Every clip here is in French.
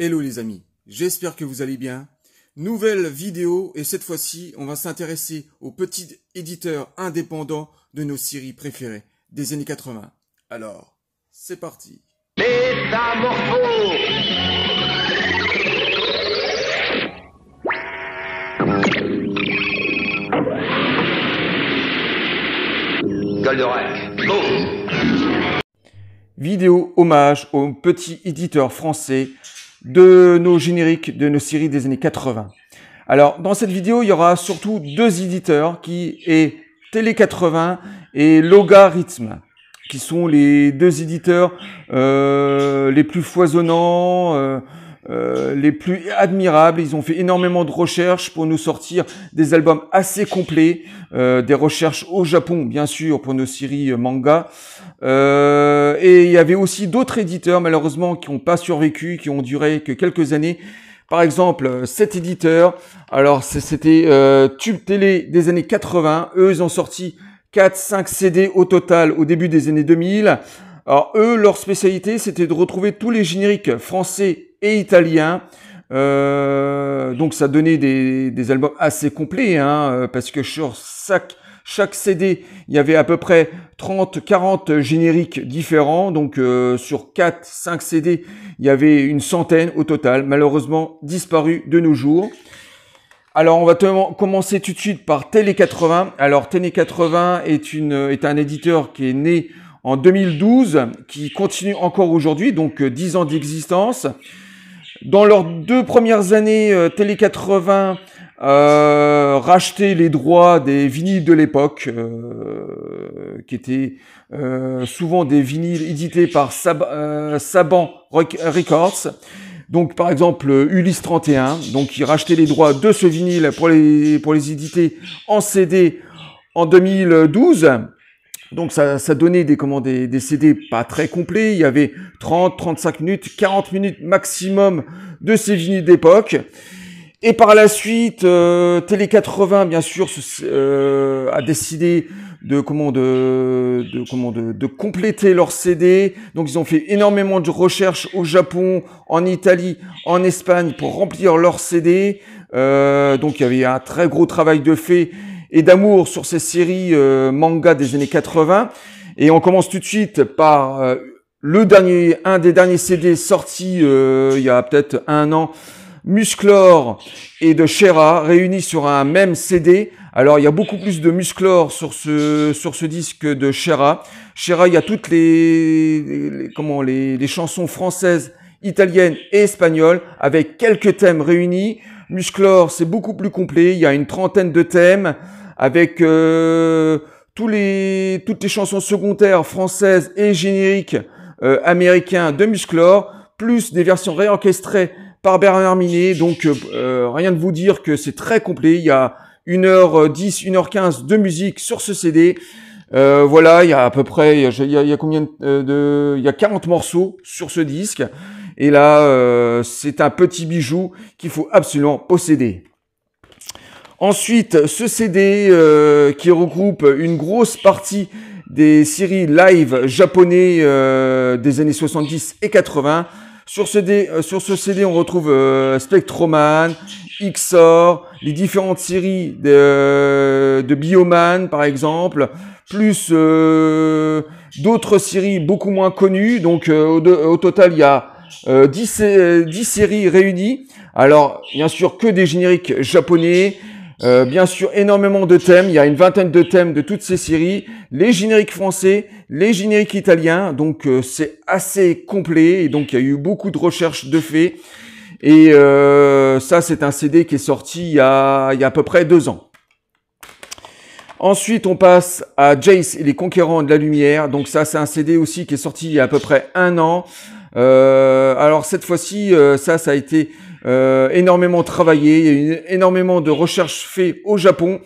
Hello les amis, j'espère que vous allez bien. Nouvelle vidéo et cette fois-ci, on va s'intéresser aux petits éditeurs indépendants de nos séries préférées des années 80. Alors, c'est parti. Métamorphose. Goldorak, go. Vidéo hommage aux petits éditeurs français de nos génériques de nos séries des années 80. Alors, dans cette vidéo, il y aura surtout deux éditeurs qui est Télé 80 et Logarithme, qui sont les deux éditeurs les plus foisonnants, les plus admirables. Ils ont fait énormément de recherches pour nous sortir des albums assez complets, des recherches au Japon, bien sûr, pour nos séries manga. Et il y avait aussi d'autres éditeurs, malheureusement, qui n'ont pas survécu, qui ont duré que quelques années. Par exemple, cet éditeur, alors c'était Tube Télé des années 80. Eux, ils ont sorti 4-5 CD au total au début des années 2000. Alors eux, leur spécialité, c'était de retrouver tous les génériques français et italiens. Donc ça donnait des albums assez complets, hein, parce que sur chaque CD, il y avait à peu près 30-40 génériques différents. Donc sur 4-5 CD, il y avait une centaine au total, malheureusement disparu de nos jours. Alors on va commencer tout de suite par Télé 80. Alors Télé 80 est un éditeur qui est né en 2012, qui continue encore aujourd'hui, donc 10 ans d'existence. Dans leurs 2 premières années, Télé 80 rachetait les droits des vinyles de l'époque, qui étaient souvent des vinyles édités par Saban Records. Donc par exemple Ulysse 31, donc ils rachetaient les droits de ce vinyle pour les éditer en CD en 2012. Donc ça donnait des CD pas très complets. Il y avait 30, 35 minutes, 40 minutes maximum de ces vinyles d'époque. Et par la suite, Télé 80, bien sûr, a décidé de compléter leur CD. Donc ils ont fait énormément de recherches au Japon, en Italie, en Espagne pour remplir leur CD. Donc il y avait un très gros travail de fait et d'amour sur ces séries manga des années 80. Et on commence tout de suite par un des derniers CD sortis il y a peut-être 1 an, Musclor et de She-Ra réunis sur un même CD. Alors il y a beaucoup plus de Musclor sur ce disque de She-Ra. She-Ra, il y a toutes les chansons françaises, italiennes et espagnoles avec quelques thèmes réunis. Musclor, c'est beaucoup plus complet, il y a une 30aine de thèmes avec toutes les chansons secondaires françaises et génériques américains de Musclor, plus des versions réorchestrées par Bernard Minet. Donc rien de vous dire que c'est très complet, il y a 1h10, 1h15 de musique sur ce CD. Voilà, il y a à peu près, il y a combien il y a 40 morceaux sur ce disque. Et là, c'est un petit bijou qu'il faut absolument posséder. Ensuite, ce CD qui regroupe une grosse partie des séries live japonais des années 70 et 80. Sur ce CD, on retrouve Spectroman, XOR, les différentes séries de Bioman, par exemple, plus d'autres séries beaucoup moins connues. Donc, au total, il y a 10 séries réunies. Alors, bien sûr, que des génériques japonais. Bien sûr, énormément de thèmes. Il y a une 20aine de thèmes de toutes ces séries. Les génériques français, les génériques italiens. Donc, c'est assez complet. Et donc, il y a eu beaucoup de recherches de fait. Et ça, c'est un CD qui est sorti il y a à peu près 2 ans. Ensuite, on passe à Jace et les Conquérants de la Lumière. Donc ça, c'est un CD aussi qui est sorti il y a à peu près 1 an. Alors cette fois-ci, ça a été énormément travaillé. Il y a eu énormément de recherches faites au Japon.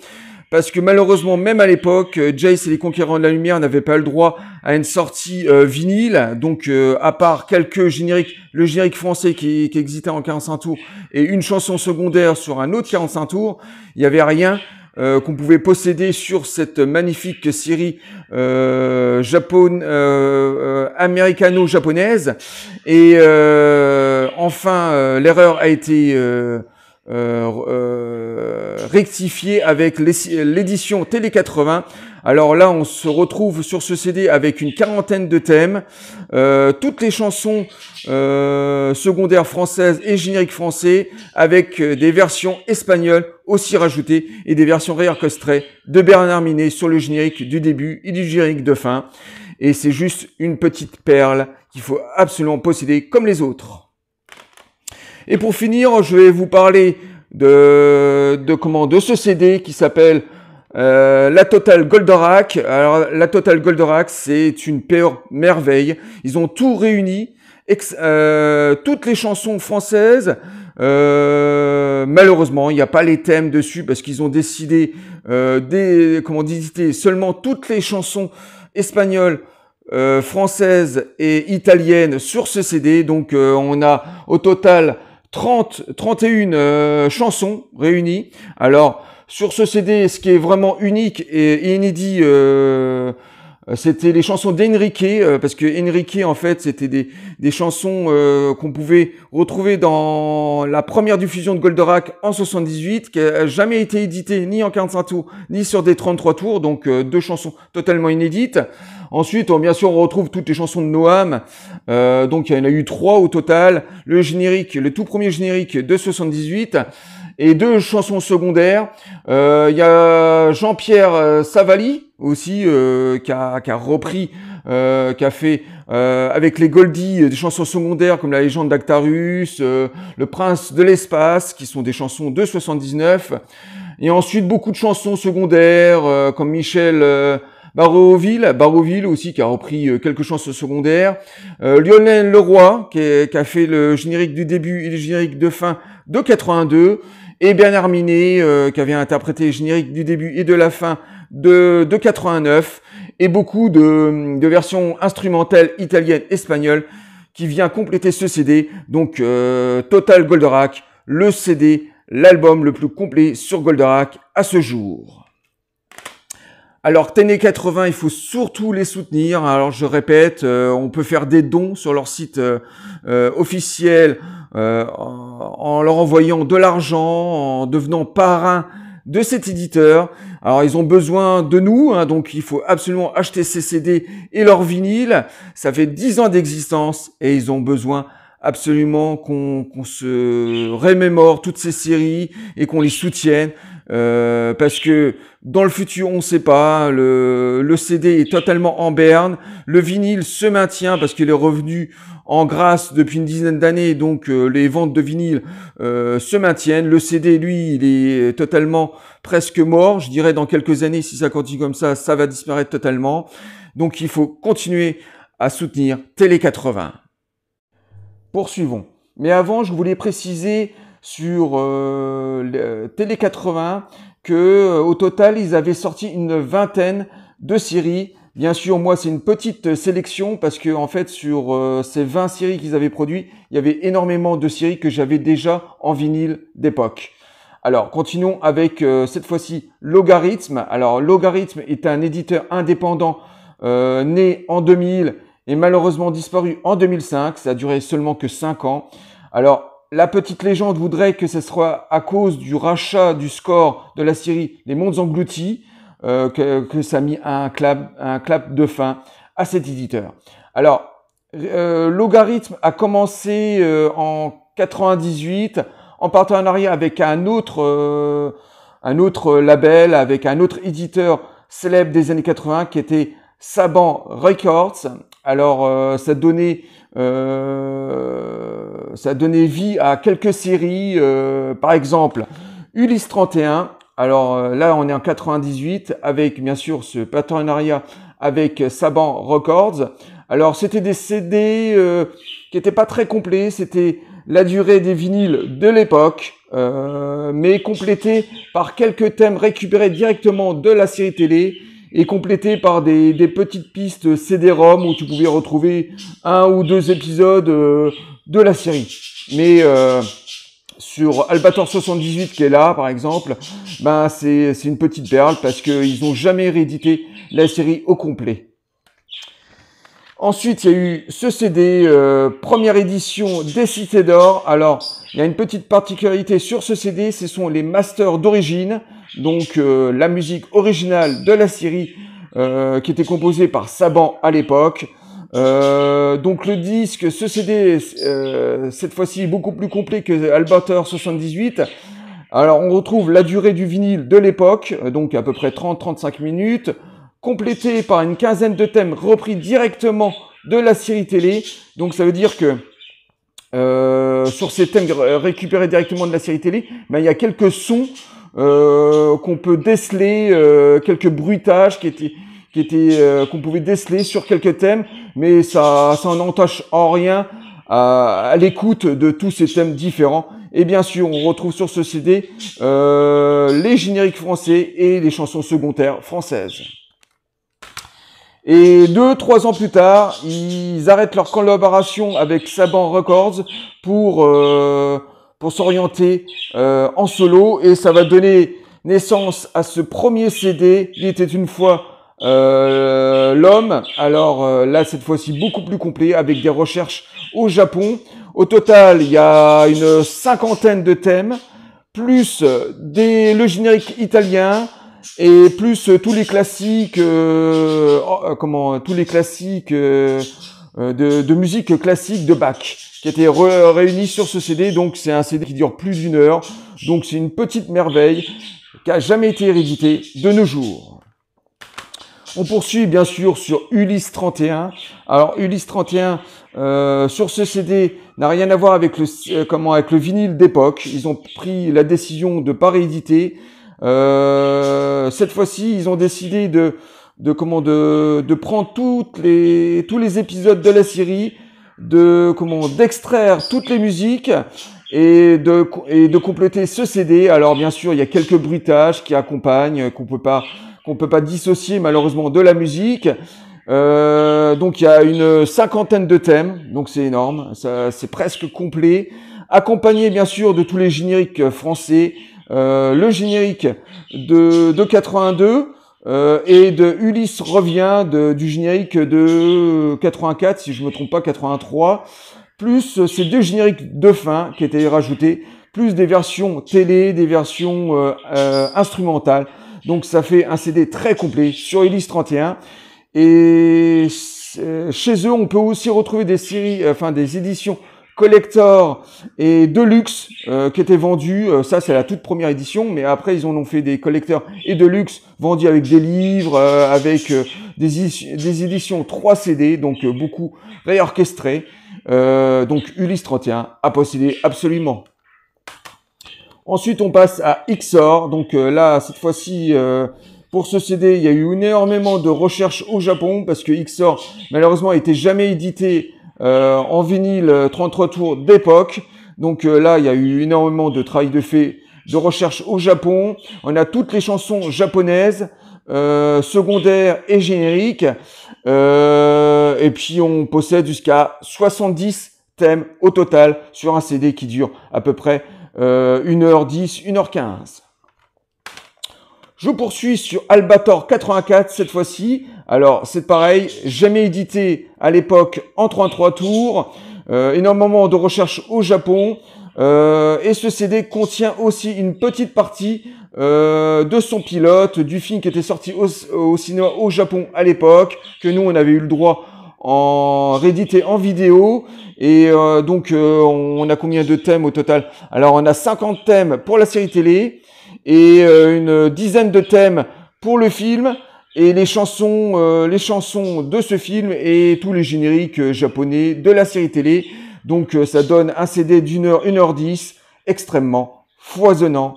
Parce que malheureusement, même à l'époque, Jace et les Conquérants de la Lumière n'avaient pas le droit à une sortie vinyle. Donc, à part quelques génériques, le générique français qui existait en 45 tours et une chanson secondaire sur un autre 45 tours, il n'y avait rien qu'on pouvait posséder sur cette magnifique série américano-japonaise. Et enfin, l'erreur a été rectifiée avec l'édition Télé 80. Alors là, on se retrouve sur ce CD avec une quarantaine de thèmes, toutes les chansons secondaires françaises et génériques français, avec des versions espagnoles aussi rajoutées et des versions réorchestrées de Bernard Minet sur le générique du début et du générique de fin. Et c'est juste une petite perle qu'il faut absolument posséder comme les autres. Et pour finir, je vais vous parler de ce CD qui s'appelle la Total Goldorak. Alors la Total Goldorak, c'est une pure merveille. Ils ont tout réuni, toutes les chansons françaises. Malheureusement, il n'y a pas les thèmes dessus parce qu'ils ont décidé d'éditer seulement toutes les chansons espagnoles, françaises et italiennes sur ce CD. Donc on a au total 31 chansons réunies. Alors sur ce CD, ce qui est vraiment unique et inédit, c'était les chansons d'Enrique, parce que Enrique, en fait, c'était des chansons qu'on pouvait retrouver dans la première diffusion de Goldorak en 78, qui a jamais été éditée ni en 45 tours, ni sur des 33 tours, donc 2 chansons totalement inédites. Ensuite, bien sûr, on retrouve toutes les chansons de Noam, donc il y en a eu 3 au total, le générique, le tout premier générique de 78, et 2 chansons secondaires. Il y a Jean-Pierre Savali aussi qui a repris, qui a fait avec les Goldie des chansons secondaires comme La Légende d'Actarus, Le Prince de l'espace, qui sont des chansons de 79. Et ensuite beaucoup de chansons secondaires comme Michel Baroville aussi, qui a repris quelques chansons secondaires. Lionel Leroy qui a fait le générique du début et le générique de fin de 82. Et Bernard Minet, qui avait interprété le générique du début et de la fin de 89, et beaucoup de versions instrumentales italiennes, espagnoles, qui vient compléter ce CD. Donc, Total Goldorak, le CD, l'album le plus complet sur Goldorak à ce jour. Alors, Télé 80, il faut surtout les soutenir. Alors, je répète, on peut faire des dons sur leur site officiel, en leur envoyant de l'argent, en devenant parrain de cet éditeur. Alors ils ont besoin de nous, donc il faut absolument acheter ces CD et leurs vinyles. Ça fait 10 ans d'existence et ils ont besoin absolument qu'on se remémore toutes ces séries et qu'on les soutienne. Parce que dans le futur, on ne sait pas, le CD est totalement en berne, le vinyle se maintient parce qu'il est revenu en grâce depuis une dizaine d'années, donc les ventes de vinyle se maintiennent. Le CD, lui, il est totalement presque mort. Je dirais dans quelques années, si ça continue comme ça va disparaître totalement. Donc il faut continuer à soutenir Télé 80. Poursuivons. Mais avant, je voulais préciser sur Télé 80 que au total, ils avaient sorti une vingtaine de séries. Bien sûr, moi, c'est une petite sélection parce que en fait, sur ces 20 séries qu'ils avaient produites, il y avait énormément de séries que j'avais déjà en vinyle d'époque. Alors, continuons avec cette fois-ci Logarithme. Alors, Logarithme est un éditeur indépendant né en 2000 et malheureusement disparu en 2005. Ça a duré seulement que 5 ans. Alors, la petite légende voudrait que ce soit à cause du rachat du score de la série Les Mondes Engloutis que ça a mis un clap de fin à cet éditeur. Alors, Logarithme a commencé en 98 en partenariat avec un autre label, avec un autre éditeur célèbre des années 80 qui était Saban Records. Alors, ça donnait vie à quelques séries, par exemple Ulysse 31. Alors là, on est en 98 avec bien sûr ce partenariat avec Saban Records. Alors c'était des CD qui n'étaient pas très complets, c'était la durée des vinyles de l'époque, mais complétés par quelques thèmes récupérés directement de la série télé et complétés par des petites pistes CD-ROM où tu pouvais retrouver 1 ou 2 épisodes de la série. Mais sur Albator 78 qui est là, par exemple, ben c'est une petite perle parce qu'ils n'ont jamais réédité la série au complet. Ensuite, il y a eu ce CD, première édition des Cités d'Or. Alors, il y a une petite particularité sur ce CD, ce sont les masters d'origine, donc la musique originale de la série qui était composée par Saban à l'époque. Donc le disque, ce CD, cette fois-ci, est beaucoup plus complet que Albator 78. Alors, on retrouve la durée du vinyle de l'époque, donc à peu près 30-35 minutes, complété par une quinzaine de thèmes repris directement de la série télé. Donc ça veut dire que sur ces thèmes récupérés directement de la série télé, ben, il y a quelques sons qu'on peut déceler, quelques bruitages qu'on pouvait déceler sur quelques thèmes, mais ça n'entache en rien à l'écoute de tous ces thèmes différents. Et bien sûr, on retrouve sur ce CD les génériques français et les chansons secondaires françaises. Et 2-3 ans plus tard, ils arrêtent leur collaboration avec Saban Records pour s'orienter en solo, et ça va donner naissance à ce premier CD. Il était une fois l'homme. Alors là, cette fois-ci, beaucoup plus complet avec des recherches au Japon. Au total, il y a une cinquantaine de thèmes, plus le générique italien, et plus tous les classiques, de musique classique de Bach, qui étaient réunis sur ce CD. Donc c'est un CD qui dure plus d'1 heure. Donc c'est une petite merveille qui a jamais été rééditée de nos jours. On poursuit bien sûr sur Ulysse 31. Alors Ulysse 31 sur ce CD n'a rien à voir avec le vinyle d'époque. Ils ont pris la décision de pas rééditer. Cette fois-ci, ils ont décidé de prendre tous les épisodes de la série, d'extraire toutes les musiques et de compléter ce CD. Alors bien sûr, il y a quelques bruitages qui accompagnent, qu'on peut pas dissocier malheureusement de la musique. Donc il y a une cinquantaine de thèmes, donc c'est énorme, c'est presque complet, accompagné bien sûr de tous les génériques français, le générique de 82 et de Ulysse revient du générique de 84, si je me trompe pas, 83, plus ces deux génériques de fin qui étaient rajoutés, plus des versions télé, des versions instrumentales. Donc ça fait un CD très complet sur Ulysse 31. Et chez eux, on peut aussi retrouver des séries, des éditions collector et deluxe qui étaient vendues. Ça, c'est la toute première édition, mais après, ils en ont fait des collecteurs et deluxe vendus avec des livres, avec des éditions 3 CD, donc beaucoup réorchestrées. Donc Ulysse 31 à posséder absolument. Ensuite, on passe à XOR. Donc là, cette fois-ci, pour ce CD, il y a eu énormément de recherches au Japon parce que XOR, malheureusement, a été jamais édité en vinyle 33 tours d'époque. Donc là, il y a eu énormément de travail de recherche au Japon. On a toutes les chansons japonaises, secondaires et génériques. Et puis, on possède jusqu'à 70 thèmes au total sur un CD qui dure à peu près 1h10, 1h15. Je poursuis sur Albator 84 cette fois-ci. Alors c'est pareil, jamais édité à l'époque en 33 tours. Énormément de recherches au Japon. Et ce CD contient aussi une petite partie de son pilote, du film qui était sorti au cinéma au Japon à l'époque, que nous on avait eu le droit en réédité en vidéo. Et donc on a combien de thèmes au total? Alors on a 50 thèmes pour la série télé et une dizaine de thèmes pour le film, et les chansons de ce film et tous les génériques japonais de la série télé. Donc ça donne un CD d'1 heure, 1h10, extrêmement foisonnant,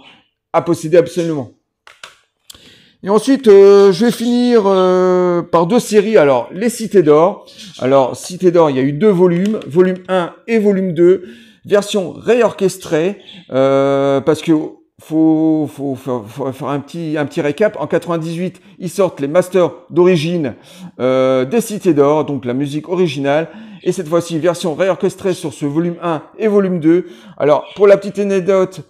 à posséder absolument. Et ensuite, je vais finir par deux séries. Alors, les Cités d'Or. Alors, Cités d'Or, il y a eu 2 volumes, volume 1 et volume 2, version réorchestrée, parce que faut faire un petit récap. En 98, ils sortent les masters d'origine des Cités d'Or, donc la musique originale. Et cette fois-ci, version réorchestrée sur ce volume 1 et volume 2. Alors, pour la petite anecdote,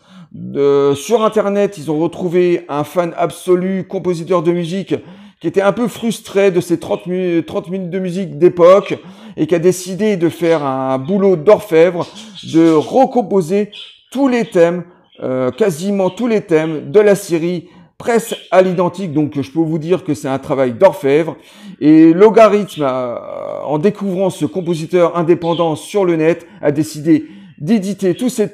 sur Internet, ils ont retrouvé un fan absolu, compositeur de musique, qui était un peu frustré de ces 30 minutes de musique d'époque et qui a décidé de faire un boulot d'orfèvre, de recomposer tous les thèmes, quasiment tous les thèmes de la série presque à l'identique. Donc je peux vous dire que c'est un travail d'orfèvre. Et Logarithme, en découvrant ce compositeur indépendant sur le net, a décidé d'éditer tous ces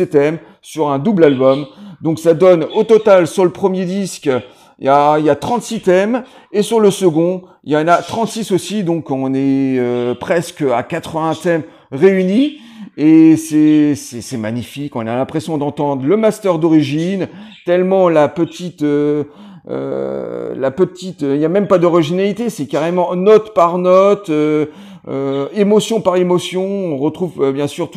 thèmes sur un double album. Donc ça donne au total sur le premier disque, il y a 36 thèmes et sur le second, il y en a 36 aussi. Donc on est presque à 80 thèmes réunis et c'est magnifique. On a l'impression d'entendre le master d'origine tellement la petite, il y a même pas d'originalité, c'est carrément note par note, émotion par émotion. On retrouve bien sûr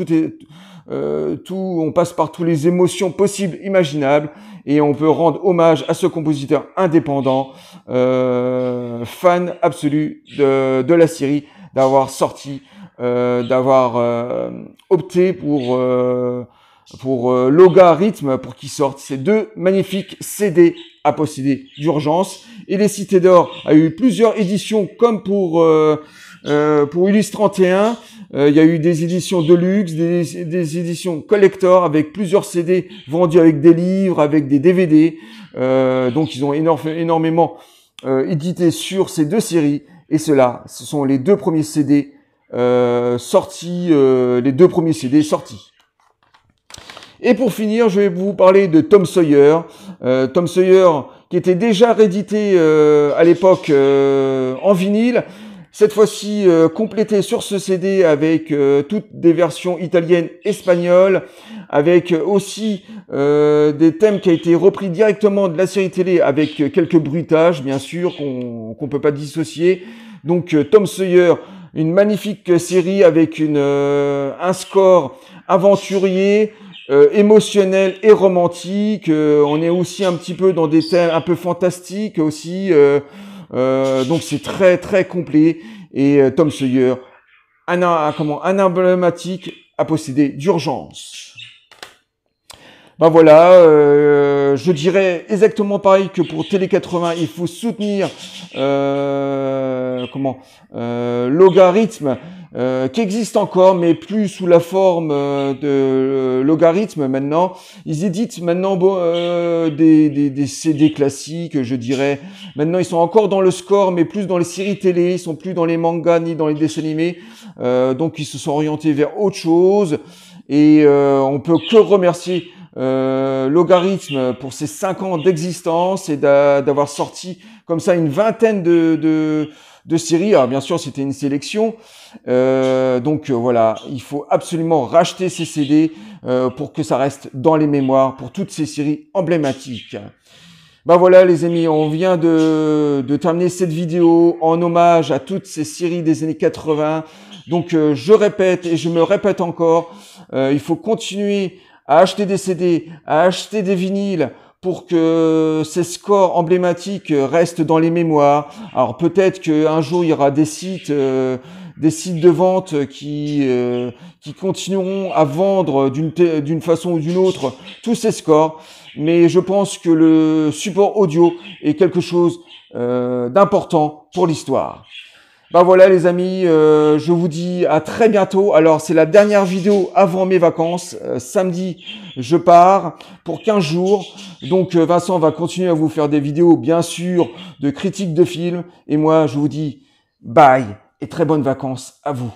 on passe par toutes les émotions possibles, imaginables, et on peut rendre hommage à ce compositeur indépendant, fan absolu de la série, d'avoir opté pour Logarithme pour qu'ils sortent ces deux magnifiques CD à posséder d'urgence. Et les Cités d'Or a eu plusieurs éditions comme pour Ulysse 31. Il y a eu des éditions de luxe, des éditions collector avec plusieurs CD vendus avec des livres, avec des DVD. Donc ils ont énormément édité sur ces deux séries. Et ce sont les deux premiers CD sortis. Et pour finir, je vais vous parler de Tom Sawyer. Tom Sawyer qui était déjà réédité à l'époque en vinyle. Cette fois-ci complété sur ce CD avec toutes des versions italiennes, espagnoles, avec aussi des thèmes qui ont été repris directement de la série télé avec quelques bruitages, bien sûr, qu'on peut pas dissocier. Donc Tom Sawyer, une magnifique série avec un score aventurier, émotionnel et romantique. On est aussi un petit peu dans des thèmes un peu fantastiques aussi. Donc c'est très très complet. Et Tom Sawyer, un emblématique à posséder d'urgence. Ben voilà, je dirais exactement pareil que pour Télé 80, il faut soutenir Logarithme, qui existe encore, mais plus sous la forme de Logarithme maintenant. Ils éditent maintenant des CD classiques, je dirais. Maintenant, ils sont encore dans le score, mais plus dans les séries télé. Ils sont plus dans les mangas ni dans les dessins animés. Donc, ils se sont orientés vers autre chose. Et on peut que remercier Logarithme pour ses 5 ans d'existence et d'avoir sorti comme ça une vingtaine de séries. Alors bien sûr, c'était une sélection. Donc voilà, il faut absolument racheter ces CD pour que ça reste dans les mémoires pour toutes ces séries emblématiques. Ben voilà les amis, on vient de terminer cette vidéo en hommage à toutes ces séries des années 80. Donc je répète et je me répète encore, il faut continuer à acheter des CD, à acheter des vinyles pour que ces scores emblématiques restent dans les mémoires. Alors peut-être qu'un jour il y aura des sites de vente qui continueront à vendre d'une façon ou d'une autre tous ces scores. Mais je pense que le support audio est quelque chose d'important pour l'histoire. Ben voilà les amis, je vous dis à très bientôt. Alors c'est la dernière vidéo avant mes vacances. Samedi, je pars pour 15 jours. Donc Vincent va continuer à vous faire des vidéos, bien sûr, de critiques de films. Et moi, je vous dis bye et très bonnes vacances à vous.